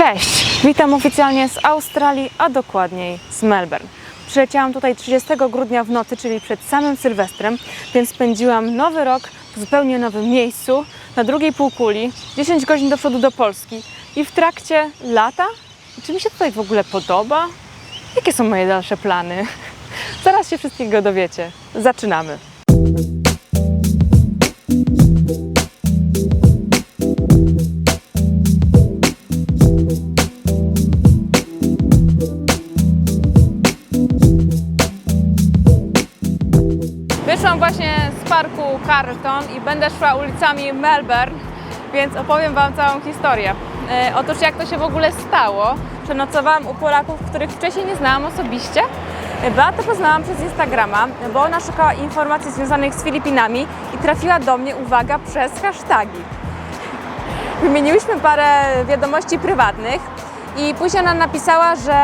Cześć! Witam oficjalnie z Australii, a dokładniej z Melbourne. Przyleciałam tutaj 30 grudnia w nocy, czyli przed samym Sylwestrem, więc spędziłam nowy rok w zupełnie nowym miejscu, na drugiej półkuli, 10 godzin do przodu do Polski i w trakcie lata. Czy mi się tutaj w ogóle podoba? Jakie są moje dalsze plany? Zaraz się wszystkiego dowiecie. Zaczynamy! Wyszłam właśnie z parku Carlton i będę szła ulicami Melbourne, więc opowiem Wam całą historię. Otóż jak to się w ogóle stało, przenocowałam u Polaków, których wcześniej nie znałam osobiście. Beatę poznałam przez Instagrama, bo ona szukała informacji związanych z Filipinami i trafiła do mnie, uwaga, przez hasztagi. Wymieniłyśmy parę wiadomości prywatnych i później ona napisała, że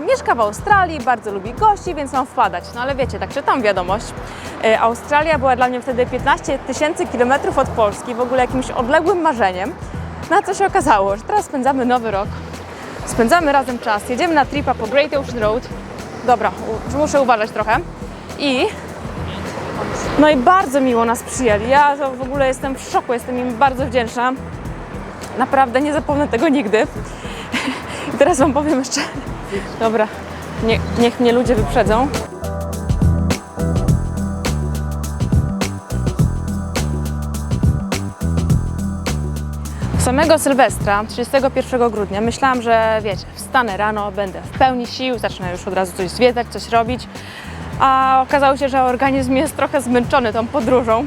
mieszka w Australii, bardzo lubi gości, więc mam wpadać. No ale wiecie, tak czytam wiadomość. Australia była dla mnie wtedy 15 000 kilometrów od Polski, w ogóle jakimś odległym marzeniem. No a co się okazało, że teraz spędzamy nowy rok, spędzamy razem czas, jedziemy na tripa po Great Ocean Road. Dobra, muszę uważać trochę. No i bardzo miło nas przyjęli. Ja to w ogóle jestem w szoku, jestem im bardzo wdzięczna. Naprawdę nie zapomnę tego nigdy. I teraz Wam powiem jeszcze... Dobra, niech mnie ludzie wyprzedzą. Samego Sylwestra, 31 grudnia, myślałam, że wiecie, wstanę rano, będę w pełni sił, zacznę już od razu coś zwiedzać, coś robić. A okazało się, że organizm jest trochę zmęczony tą podróżą.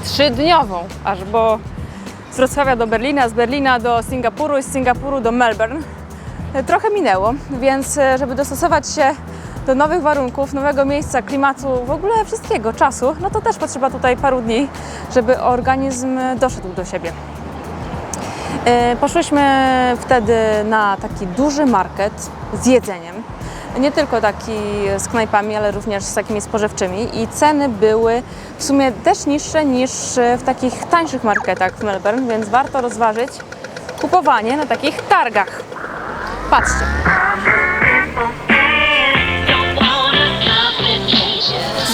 3-dniową aż, bo z Wrocławia do Berlina, z Berlina do Singapuru i z Singapuru do Melbourne. Trochę minęło, więc żeby dostosować się do nowych warunków, nowego miejsca, klimatu, w ogóle wszystkiego, czasu, no to też potrzeba tutaj paru dni, żeby organizm doszedł do siebie. Poszłyśmy wtedy na taki duży market z jedzeniem. Nie tylko taki z knajpami, ale również z takimi spożywczymi i ceny były w sumie też niższe niż w takich tańszych marketach w Melbourne, więc warto rozważyć kupowanie na takich targach. Patrzcie.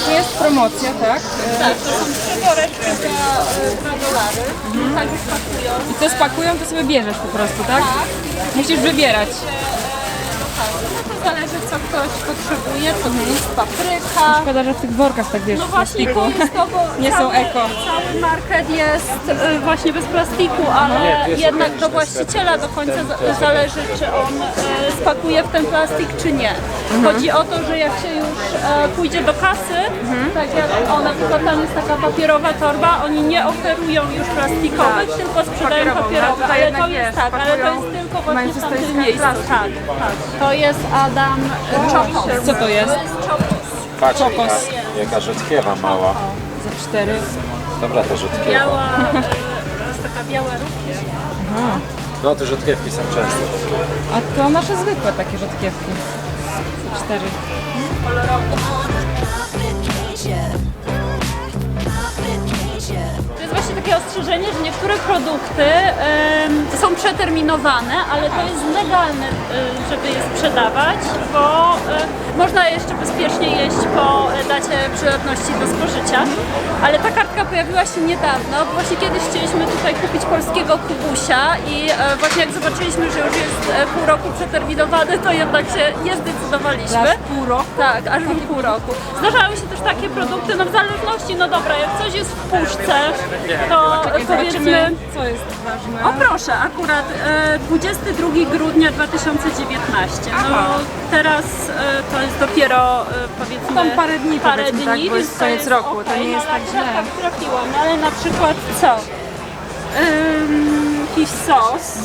To jest promocja, tak? Tak, to są 3 woreczki za $2. Tak już pakują. I to spakują, to sobie bierzesz po prostu, tak? Musisz wybierać. To zależy, co ktoś potrzebuje, co to jest papryka. Szkoda, że w tych workach tak wiesz, No w właśnie plastiku. to jest to, bo Nie są eko. Cały market jest właśnie bez plastiku, ale jednak do właściciela do końca zależy, czy on spakuje w ten plastik, czy nie. Chodzi o to, że jak się już pójdzie do kasy, tak jak na przykład tam jest taka papierowa torba, oni nie oferują już plastikowych, tylko sprzedają papierowe. tutaj Ale jednak to jest jest, tak, ale to pakują, jest tylko mają właśnie w wszystko tamtym jest miejscu. plastik. Tak, tak. To jest Adam Chokos. Co to jest? Patrz, Kokos. jaka rzutkiewa mała. Za 4. Dobra ta rzutkiewa. Biała, to jest taka biała również. No te rzutkiewki są często. A to nasze zwykłe takie rzodkiewki. Za 4. To jest właśnie takie ostrzeżenie, że niektóre produkty są przeterminowane, ale to jest legalne, żeby je sprzedawać, bo można jeszcze bezpiecznie jeść po dacie przydatności do spożycia. Ale ta kartka pojawiła się niedawno, bo właśnie kiedyś chcieliśmy tutaj kupić polskiego kubusia i właśnie jak zobaczyliśmy, że już jest pół roku przeterminowany, to jednak się nie zdecydowaliśmy. Aż pół roku? Tak, aż w pół roku. Zdarzały się też takie produkty, no w zależności, no dobra, jak coś jest w puszce, to powiedzmy... Co jest ważne? O proszę, akurat 22 grudnia 2019. No teraz to jest dopiero powiedzmy Tam parę dni, powiedzmy, tak, bo jest więc koniec roku, to okej, nie jest no, tak źle. Tak trafiłam, no, ale na przykład co? Jakiś sos.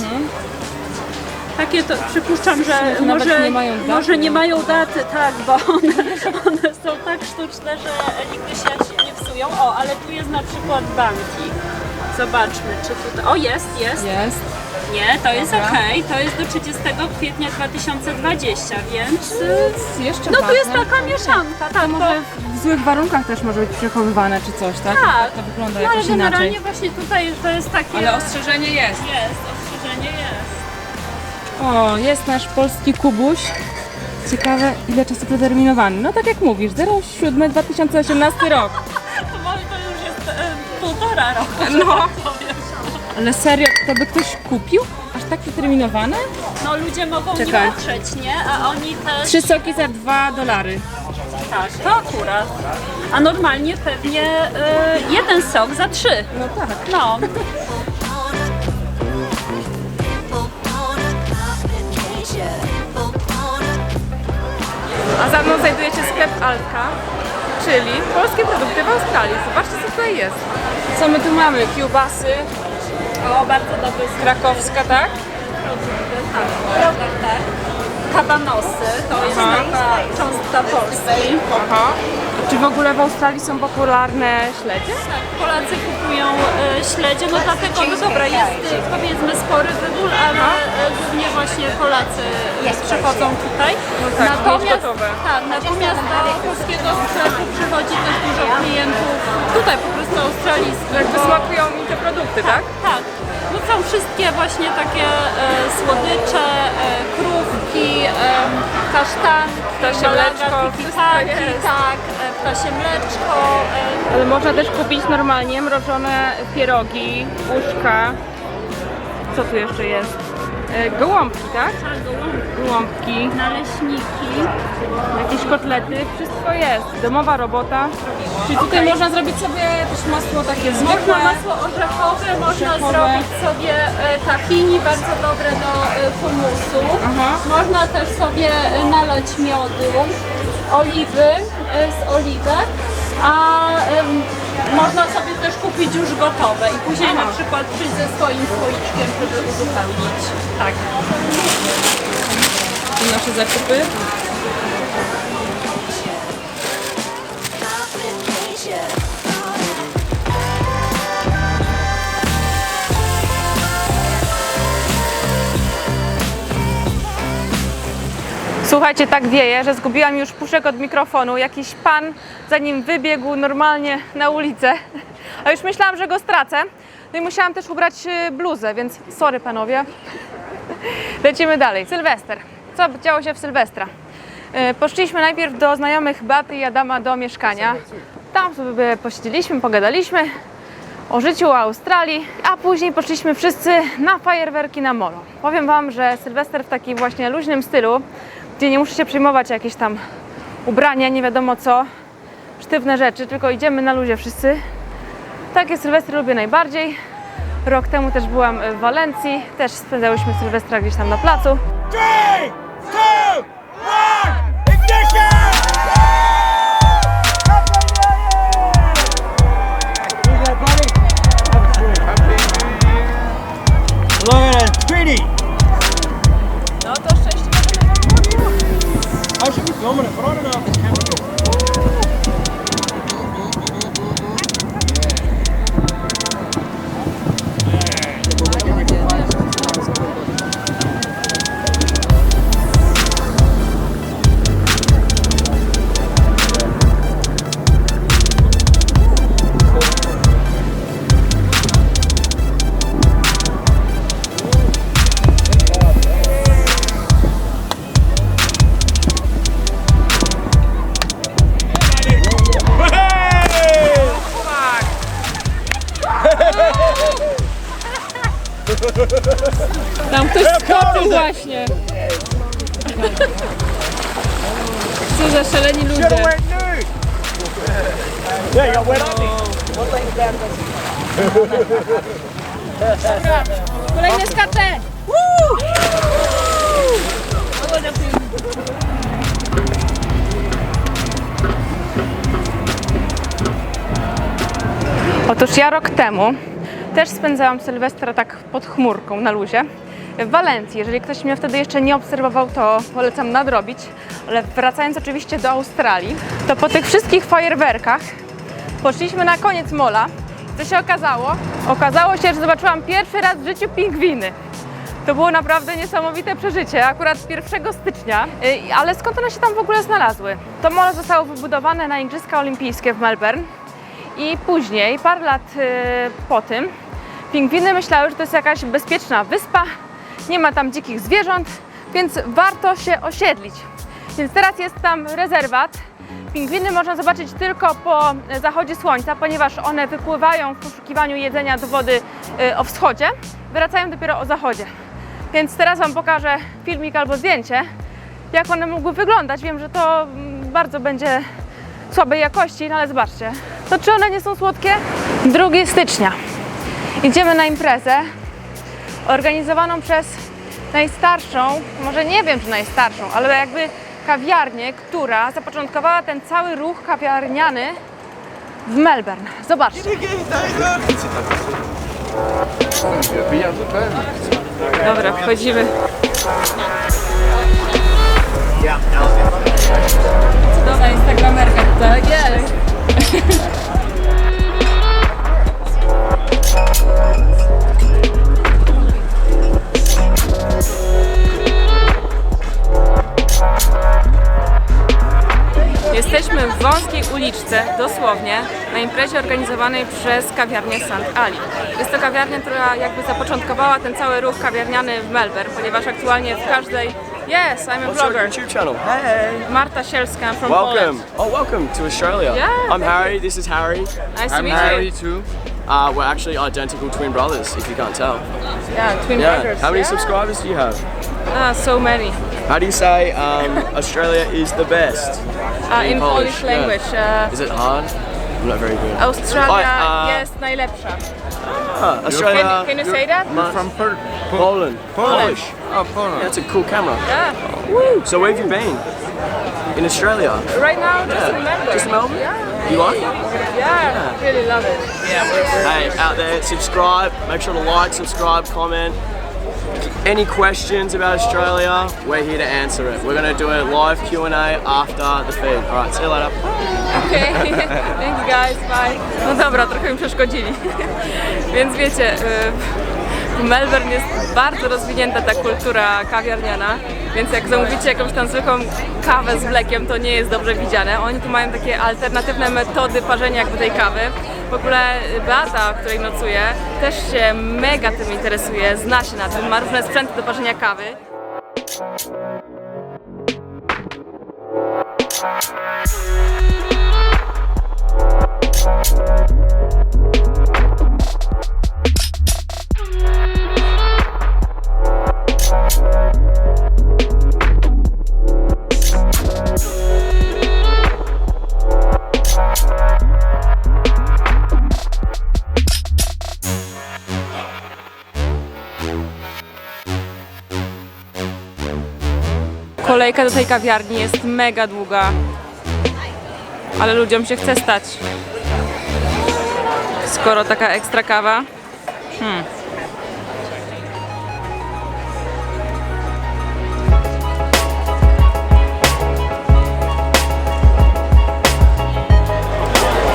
Takie to przypuszczam, że nawet może nie mają daty, może nie no. mają daty, tak, bo one są tak sztuczne, że nigdy się nie psują. O, ale tu jest na przykład Bounty. Zobaczmy, czy tutaj... O, jest. Jest. Nie, to jest Dobra. okej, to jest do 30 kwietnia 2020, więc... Jeszcze No tu jest ważne. taka mieszanka, tak, To może w złych warunkach też może być przechowywane czy coś, tak? Tak. To wygląda no ale jakoś generalnie inaczej. właśnie tutaj to jest takie... Ale ostrzeżenie jest. Jest, ostrzeżenie jest. O, jest nasz polski Kubuś. Ciekawe, ile czasu predeterminowany. No tak jak mówisz, 07/2018 rok. To już jest półtora roku. No. Ale serio, to by ktoś kupił? Aż tak przeterminowane? No ludzie mogą Czekaj. nie patrzeć, nie? A oni też... 3 soki za $2. Tak, to akurat. A normalnie pewnie jeden sok za 3. No tak. No. A za mną znajduje się sklep Altka, czyli polskie produkty w Australii. Zobaczcie, co tutaj jest. Co my tu mamy? Kiełbasy, O, bardzo dobry smak. krakowska, tak? Tak. Kabanosy, to jest taka cząstka Polski. Aha. Czy w ogóle w Australii są popularne śledzie? Tak, Polacy kupują śledzie, no dlatego, no dobra, jest powiedzmy spory wybór, ale głównie właśnie Polacy przychodzą tutaj. No tak, natomiast, mieć gotowe. tak, natomiast do polskiego sklepu przychodzi też dużo klientów tutaj po prostu australijskich. Jakby smakują mi te produkty, tak? Tak, no są wszystkie właśnie takie słodycze, krówki, kasztanki, Ptasie mleczko, wszystko jest. tak, ptasie mleczko. Ale można też kupić normalnie mrożone pierogi, uszka. Co tu jeszcze jest? Gołąbki, tak? Gołąbki, Naleśniki. jakieś kotlety, wszystko jest. Domowa robota. Czyli tutaj można zrobić sobie też masło takie zwykłe. Można masło orzechowe, można Orzechowe. zrobić sobie tahini, bardzo dobre do humusu. Aha. Można też sobie nalać miodu, oliwy z oliwek, a można sobie też kupić już gotowe i później na przykład przyjść ze swoim słoiczkiem, żeby uzupełnić. Tak. Tu nasze zakupy. Słuchajcie, tak wieje, że zgubiłam już puszek od mikrofonu. Jakiś pan za nim wybiegł normalnie na ulicę, a już myślałam, że go stracę. No i musiałam też ubrać bluzę, więc sorry panowie. Lecimy dalej. Sylwester. Co działo się w Sylwestra? Poszliśmy najpierw do znajomych Beaty i Adama do mieszkania. Tam sobie posiedzieliśmy, pogadaliśmy o życiu, o Australii, a później poszliśmy wszyscy na fajerwerki na molo. Powiem wam, że Sylwester w takim właśnie luźnym stylu, gdzie nie muszę się przejmować o jakieś tam ubrania, nie wiadomo co, sztywne rzeczy, tylko idziemy na luzie wszyscy. Takie Sylwestry lubię najbardziej. Rok temu też byłam w Walencji, też spędzałyśmy Sylwestra gdzieś tam na placu. 3, 2, 1, ignition! Look at that, pretty! No to szczęśliwie. I should be filming it, but I don't know if the camera goes. Tam ktoś skoczył właśnie. Co za szaleni ludzie. Went nude! Yeah, you got wet on me. Kolejne skacze! Otóż ja rok temu też spędzałam Sylwestra tak pod chmurką na luzie w Walencji. Jeżeli ktoś mnie wtedy jeszcze nie obserwował, to polecam nadrobić. Ale wracając oczywiście do Australii, to po tych wszystkich fajerwerkach poszliśmy na koniec mola. Co się okazało? Okazało się, że zobaczyłam pierwszy raz w życiu pingwiny. To było naprawdę niesamowite przeżycie, akurat 1 stycznia. Ale skąd one się tam w ogóle znalazły? To molo zostało wybudowane na Igrzyska Olimpijskie w Melbourne i później, parę lat po tym, pingwiny myślały, że to jest jakaś bezpieczna wyspa, nie ma tam dzikich zwierząt, więc warto się osiedlić. Więc teraz jest tam rezerwat. Pingwiny można zobaczyć tylko po zachodzie słońca, ponieważ one wypływają w poszukiwaniu jedzenia do wody o wschodzie, wracają dopiero o zachodzie. Więc teraz Wam pokażę filmik albo zdjęcie, jak one mogły wyglądać. Wiem, że to bardzo będzie słabej jakości, no ale zobaczcie. To czy one nie są słodkie? 2 stycznia. Idziemy na imprezę organizowaną przez najstarszą, może nie wiem czy najstarszą, ale jakby kawiarnię, która zapoczątkowała ten cały ruch kawiarniany w Melbourne. Zobaczcie. Dobra, wchodzimy. Cudowna instagramerka tutaj. Tak jest. Jesteśmy w wąskiej uliczce, dosłownie, na imprezie organizowanej przez kawiarnię St. Ali. Jest to kawiarnia, która jakby zapoczątkowała ten cały ruch kawiarniany w Melbourne, ponieważ aktualnie w każdej... Yes, I'm a What's your vlogger. YouTube channel? Hey. Marta Sielska from Welcome. Poland. Oh, welcome to Australia. Yeah, I'm Harry. This is Harry. Nice to meet you. too. We're actually identical twin brothers, if you can't tell. Yeah, twin Yeah. brothers. How many Yeah. subscribers do you have? So many. How do you say Australia is the best? In Polish yeah. language. Is it hard? I'm not very good. Australia Oj, jest najlepsza. Australia. Can you say that? From Poland. Polish. Oh, Poland. That's a cool camera. Yeah. So where have you been? In Australia? Right now, just in Melbourne. Just Melbourne? Yeah. You like it? Yeah, really love it. Hey, out there, subscribe. Make sure to like, subscribe, comment. Any questions about Australia, we're here to answer it. We're going to do a live Q&A after the feed. All right, see you later. Okay, thanks guys, bye. No dobra, trochę mi przeszkodzili. Więc wiecie, w Melbourne jest bardzo rozwinięta ta kultura kawiarniana, więc jak zamówicie jakąś tam zwykłą kawę z mlekiem, to nie jest dobrze widziane. Oni tu mają takie alternatywne metody parzenia jakby tej kawy. W ogóle Beata, w której nocuję, też się mega tym interesuje, zna się na tym, ma różne sprzęty do parzenia kawy. Kolejka do tej kawiarni jest mega długa, ale ludziom się chce stać. Skoro taka ekstra kawa.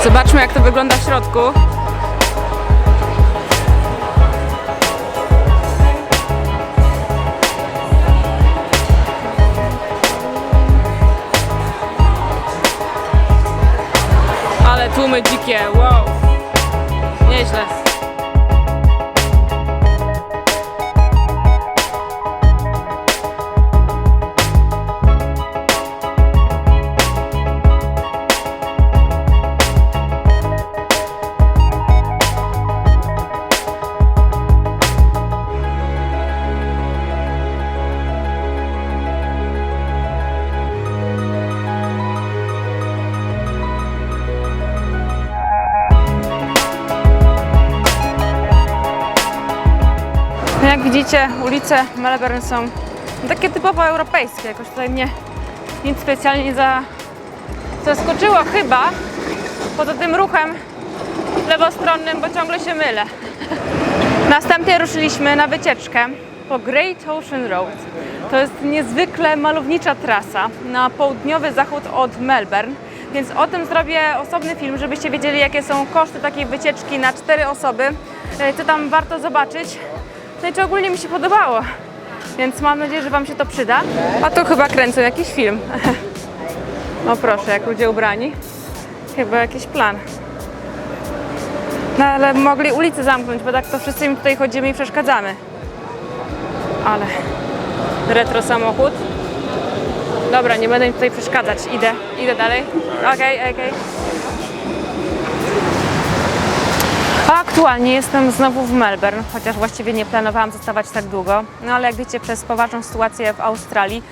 Zobaczmy, jak to wygląda w środku. Ale tłumy dzikie, wow, nieźle. No jak widzicie, ulice Melbourne są takie typowo europejskie. Jakoś tutaj mnie nic specjalnie nie zaskoczyło chyba poza tym ruchem lewostronnym, bo ciągle się mylę. Następnie ruszyliśmy na wycieczkę po Great Ocean Road. To jest niezwykle malownicza trasa na południowy zachód od Melbourne, więc o tym zrobię osobny film, żebyście wiedzieli, jakie są koszty takiej wycieczki na 4 osoby, co tam warto zobaczyć. No i czy ogólnie mi się podobało, więc mam nadzieję, że Wam się to przyda. A tu chyba kręcą jakiś film. O proszę, jak ludzie ubrani. Chyba jakiś plan. No ale mogli ulicę zamknąć, bo tak to wszyscy im tutaj chodzimy i przeszkadzamy. Ale retro samochód. Dobra, nie będę im tutaj przeszkadzać. Idę dalej. Okej. Aktualnie jestem znowu w Melbourne, chociaż właściwie nie planowałam zostawać tak długo. No ale jak wiecie, przez poważną sytuację w Australii,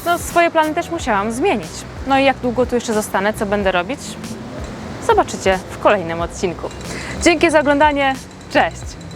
no swoje plany też musiałam zmienić. No i jak długo tu jeszcze zostanę, co będę robić? Zobaczycie w kolejnym odcinku. Dzięki za oglądanie. Cześć!